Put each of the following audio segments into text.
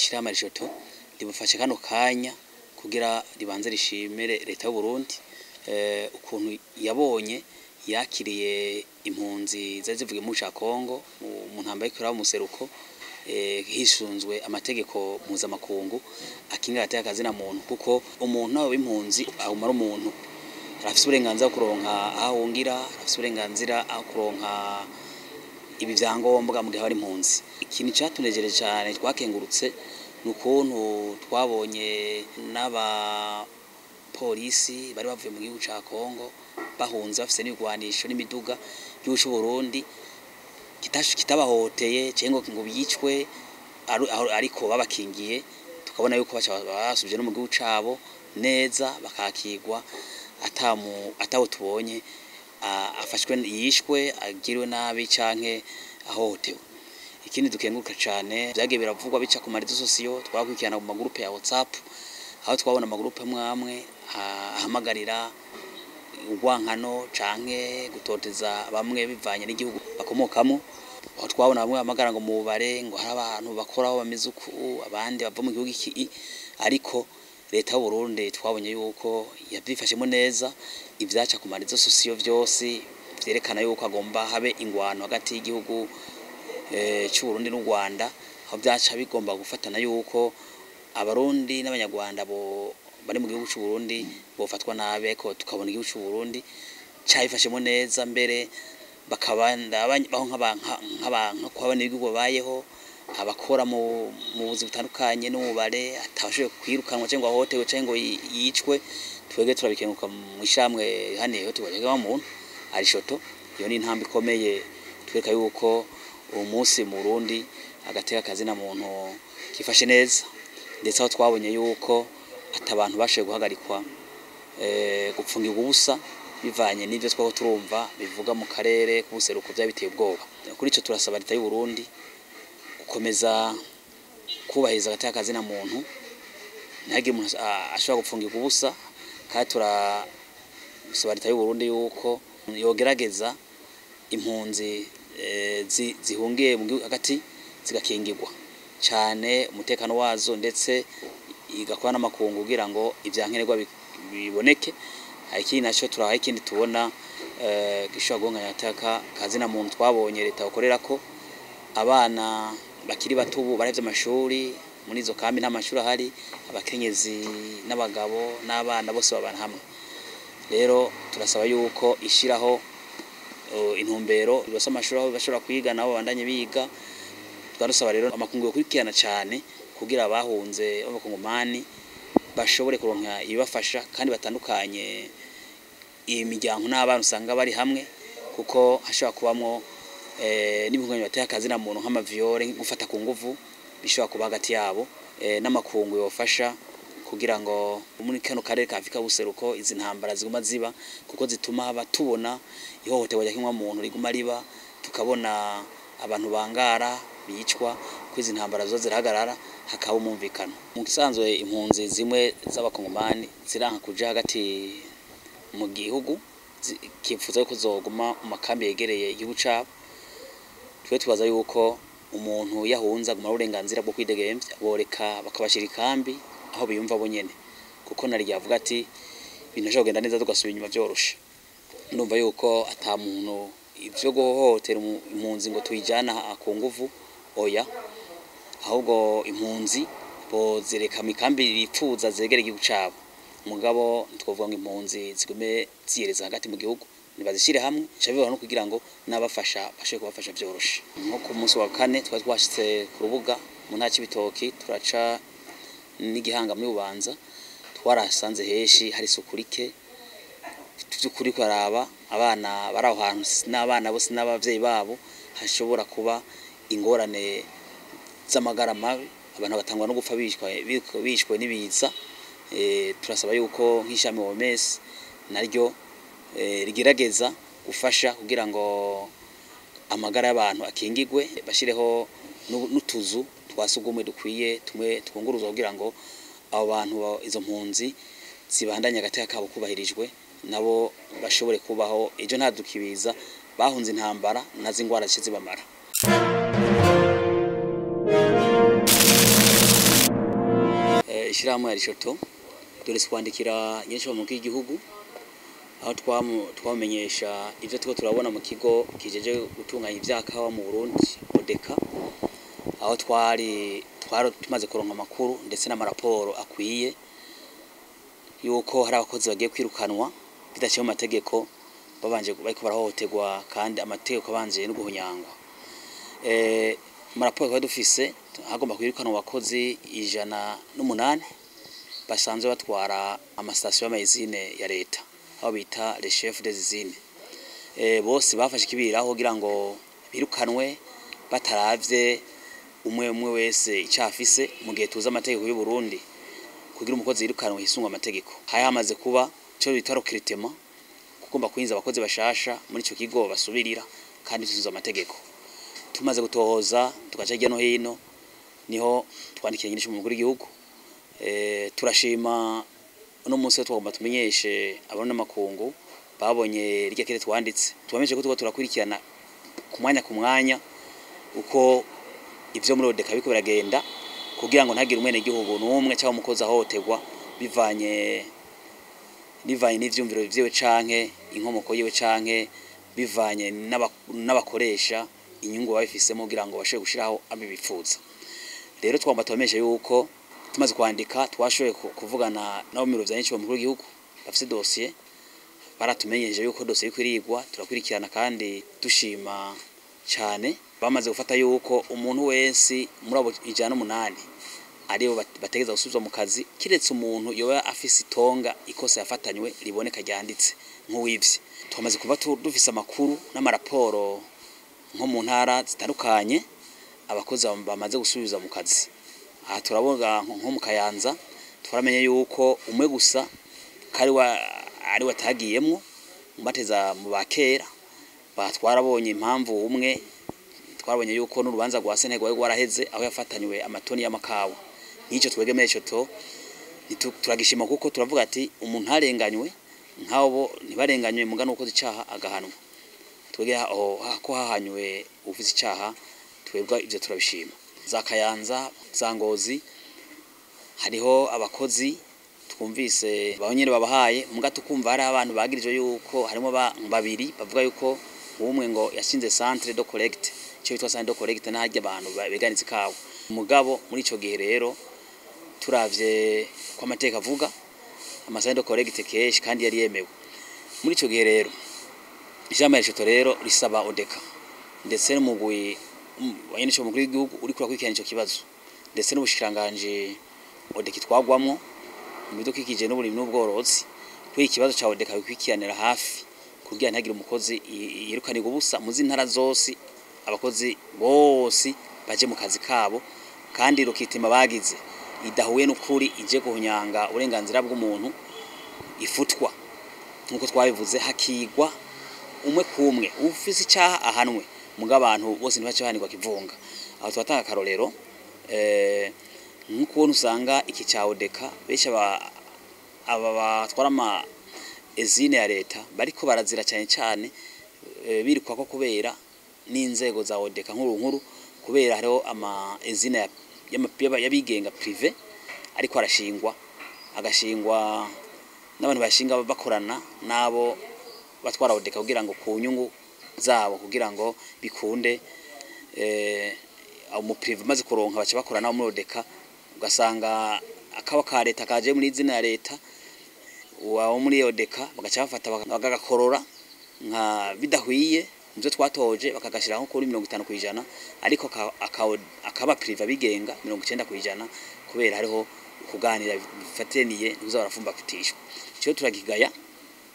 ishirahamwe Rishoto libufashe kano kanya kugira ribanze rishimire leta y'u Burundi ukuntu yabonye yakiriye impunzi zari zivuye mu Kongo mu ntambara y'ikora mu seruko hisunzwe amategeko mpuzamakungu akinga gateka kazina muntu kuko umuntu nawe w'impunzi ahumara umuntu arafise uburenganzira kuronka ahungira arafise uburenganzira kuronka ibi vyangombwa mu gihe bari impunzi. Ikintu cyatunejeje cyane twakengurutse nukuntu twabonye n'aba polisi bari bavuye mu gihugu ca Kongo bahunze bafise n'ibigwanisho n'imiduga y'u Burundi kitabahoteye cengo ngo biyicwe ariko babakingiye tukabona yuko basubije no mu gihugu cabo neza bakakigwa atawo tubonye afashwe yishwe agiriwe nabi canke ahotewe. Ikindi dukenguruka cyane byagiye biravugwa bica ku marizo sosiyo twakwikirana mu magroupe ya WhatsApp aho twabona amagroupe amwe ahamagarira urwankano canke gutoteza bamwe bivanye n'igihugu bakomokamo aho twabona bamwe bamagara ngo mubare ngo hari abantu bakoraho bameze uku abandi bava mu gihugu iki ariko leta y'u Burundi twabonye yuko yabyifashemo neza ivyaca ku marizo sosiyo byose vyerekana yuko agomba habe ingwano hagati y'igihugu cy'u Burundi n'u Rwanda aho byaca bigomba gufatana yuko abarundi n'abanyarwanda bo bari mu gihugu cy'u Burundi bofatwa nabe ko tukabona igihugu cy'u Burundi cyayifashemo neza mbere bakabanda baho nk'abantu kwabana ibigo bayeho abakora mu buzi butandukanye n'umubare atashoboye kwirukanwa cyangwa ahotewe cyangwa yicwe twege turabikenguka mu ishamwe hane yo tubagega mu Rishoto. Iyo ni intambwe ikomeye tweka yuko umunsi mu Burundi agateka kazina muntu kifashe neza ndetse aho twabonye yuko atabantu bashoboye guhagarikwa gupfungirwa ubusa bivanye n'ivyo twako turumva bivuga mu karere k'ubuseruko byabiteye ubwoba. Kuri ico turasaba leta y'u Burundi gukomeza kubahiriza agateka kazina muntu ntihagire umuntu ashobora gupfungirwa ubusa kandi turasaba leta y'u Burundi yuko yogerageza impunzi zihungiye mu gihugu hagati zigakingirwa cyane umutekano wazo ndetse igakora n'amakungu kugira ngo ivyankenerwa biboneke. Ikindi naco turaha ikindi tubona gishobora guhunganya agateka kazina muntu twabonye leta bakorera ko abana bakiri bato ubu barevye amashuri muri izo kambi n'amashuri ahari abakenyezi n'abagabo n'abana bose babana hamwe. Rero turasaba yuko ishiraho intumbero bose amashuri aho bashobora kwiga nabo bandanye biga. Twarusaba rero amakungu yo kurikirana cyane kugira abahunze b'abakongomani bashobore kuronka ibafasha kandi batandukanye imiryango n'abantu usanga bari hamwe kuko hashobora kubamo n'ibihunganye bateye akazina muntu nk'amaviole gufata ku nguvu bishobora kuba hagati yabo n'amakungu yofasha kugira ngo muri kano karere ka Afrika buseruko izi ntambara ziguma ziba kuko zituma batubona ihohoterwa ry'akimwa muntu riguma riba tukabona abantu bangara bicwa kwizi ntambara zo zirahagarara hakaba umumvikano. Mu gisanzwe impunzi zimwe z'abakongomani ziranka kuja hagati mu gihugu kifuza ko zoguma mu makambi yegereye igihugu cabo. Twe tubaza yuko umuntu yahunza guma uburenganzira bwo kwidegemvya boreka bakabashira ikambi aho biyumva bonyene kuko nari yavuga ati ibintu byo genda neza tugasubira inyuma byoroshe. Ndumva yuko ata muntu ivyo guhohotera impunzi ngo tuyijana ku nguvu oya ahubwo impunzi bozereka mikambi bipfuza zegere igihugu cabo mugabo twovuga ngo impunzi zigume ziyereza hagati mu gihugu nibazishire hamwe cyabibaho no kugira ngo nabafasha bashe kubafasha byoroshe. Nko ku munsi wa kane twashitse ku rubuga mu ntaki bitoki turaca n'igihanga muri Bubanza twarasanze heshi hari sukurike byukuri kwaraba abana baraho hantu n'abana bose n'abavyeyi babo hashobora kuba ingorane z'amagara mabi abantu batangwa no gupfa bishwe n'ibiza. Turasaba yuko nk'ishami OMS naryo rigerageza gufasha kugira ngo amagara y'abantu akingigwe bashireho n'utuzu twasugumwe dukwiye tumwe twunguruza kugira ngo abo bantu izo mpunzi zibandanye agateka kabo kubahirijwe nabo bashobore kubaho ejo ntadukibiza bahunze intambara nazi ingwara zibamara. Ishirahamwe ya Rishoto dore kwandikira nyinshi mu gihugu aho twamenyesha ivyo tuko turabona mu kigo kijeje gutunganya ivyakawa mu Burundi Odeka, aho twari tumaze kuronka amakuru ndetse n'amaraporo akwiye yuko hari abakozi bagiye kwirukanwa bidaciye mu mategeko babanje bariko barahohoterwa kandi amategeko abanje no guhunyangwa. Maraporo kwa dufise hagomba kwirukanwa abakozi 108 basanzwe batwara amastation y'amazine ya leta aho bita les chefs des usines. Bose bafashe kibiraho kugira ngo birukanwe bataravye umwe wese icafise mu gihe tuza amategeko y'u Burundi kugira umukozi yirukanwe hisungwa amategeko. Hayamaze kuba cyo bita recrutement kugomba kwinza abakozi bashasha muri ico kigo basubirira kandi tuzuza amategeko. Tumaze gutohoza tugaca hirya no hino niho twandikiye nyinshi mu mukuru w'igihugu. Turashima uno munsi twagomba tumenyeshe abana makungu babonye rya kire twanditse tubamenyeshe ko turakurikirana ku mwanya uko ivyo muri Odeka biko biragenda kugira ngo ntagire umwene gihugu n'umwe cyangwa umukozi ahohoterwa bivanye n'ivyumviro vyiwe canke inkomoko yiwe canke bivanye n'abakoresha inyungu babifisemo kugira ngo bashobe gushiraho abibifuza. Rero twagomba tubamenyeshe yuko tumaze kwandika twashoboye kuvugana nabo miro vyanyinshi mu mukuru w'igihugu bafise dossier baratumenyeje yuko dossier ikwirigwa turakurikirana kandi dushima cyane. Bamaze gufata yuko umuntu wese muri abo 108 aribo bategeza gusubizwa mu kazi kiretse umuntu yoba afise itonga ikosa yafatanywe riboneka ryanditse nk'uwivye. Twamaze kuba dufise amakuru n'amaraporo nko mu ntara zitandukanye abakozi bamaze gusubiza mu kazi. Aha turabona nko mu Kayanza twaramenye yuko umwe gusa ari watagiyemwo umateza mu bakera batwarabonye impamvu umwe twabonye yuko n'urubanza rwa Senegwa rwaraheze aho yafatanywe amatoni y'amakawa. Nico twegemeye cyo turagishima kuko turavuga ati umuntu arenganywe nk'abo ntibarenganywe mugano uko icaha agahanwa. Twegera ko hahanywe ufise icaha twebwa ivyo turabishima. Za Kayanza za Ngozi hariho abakozi twumvise bahonyene babahaye muga tukumva hari abantu bagirije yuko harimo babiri bavuga yuko umwe ngo yashinze centre de collecte cyo bitwa centre de collecte n'ahajya abantu beganize kawo. Mugabo muri ico gihe rero turavye kwa amateka avuga amacentre de collecte kesh kandi yari yemewe. Muri ico gihe rero ijambo Rishoto rero risaba Odeka ndetse n'umugwi wanyenisho mukuru w'igihugu uri kurakurikirana ico kibazo ndetse n'ubushikiranganje Odeka twagwamwo mu bidukikije n'uburi n'ubworozi kuri ikibazo ca Odeka bikwikiranira hafi kugira ntagire umukozi yirukanirwa ubusa mu zintara zose abakozi bose baje mu kazi kabo kandi rukitima bagize idahuye n'ukuri ije guhunyanga uburenganzira bw'umuntu ifutwa nkuko twabivuze hakigwa umwe kumwe ufise icaha ahanwe muga abantu bose ntibacahanirwa kivunga. Aho twatanga karorero nkuko usanga iki ca Odeka besha aba batwara ama ezine ya leta bariko barazira cyane birikwa ko kubera n'inzego za Odeka nkuru kubera hariho ama ezine yabigenga privé ariko agashingwa n'abantu bashinga bakorana nabo batwara Odeka kugira ngo ku nyungu zabo kugira ngo bikunde mu privé maze kuronka bace bakorana muri Odeka ugasanga akawa ka leta kaje muri izina ya leta wawo muri Odeka bagaca bafata bagagakorora nka bidahwiye nzo twatoje bakagashira nko kuri 50% ariko akaba privé bigenga 90% kubera hariho kuganira bifateniye uza barafumba kutishwa. Cyo turagigaya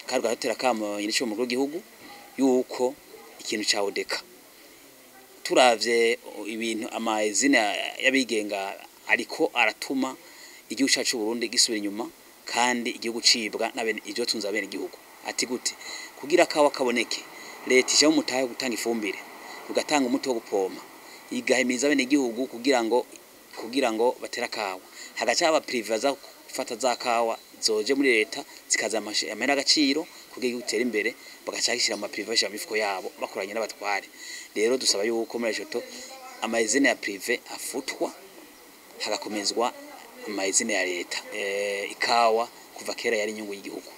kandi gatera kamo nyinshi mu gihugu yuko ikintu ca Odeka turavye ibintu amazina yabigenga ariko aratuma igihugu cyacu Burundi gisubira inyuma kandi igihugu cibwa n'abene ivyo tunza abene igihugu. Ati gute kugira kawa kaboneke leta ije mutaye gutanga ifumbire ugatanga umuti wo gupoma igahimiza abene igihugu kugira ngo batera kawa hagaca aba privé za gufata za kawa zoje muri leta zikaza amera agaciro kugira gutera imbere bagacakishira ama privé ya mifuko yabo bakoranye n'abatware. Rero dusaba yuko muri Rishoto amazina ya privé afutwa hagakomezwa amazina ya leta ikawa kuva kera yari inyungu y'igihugu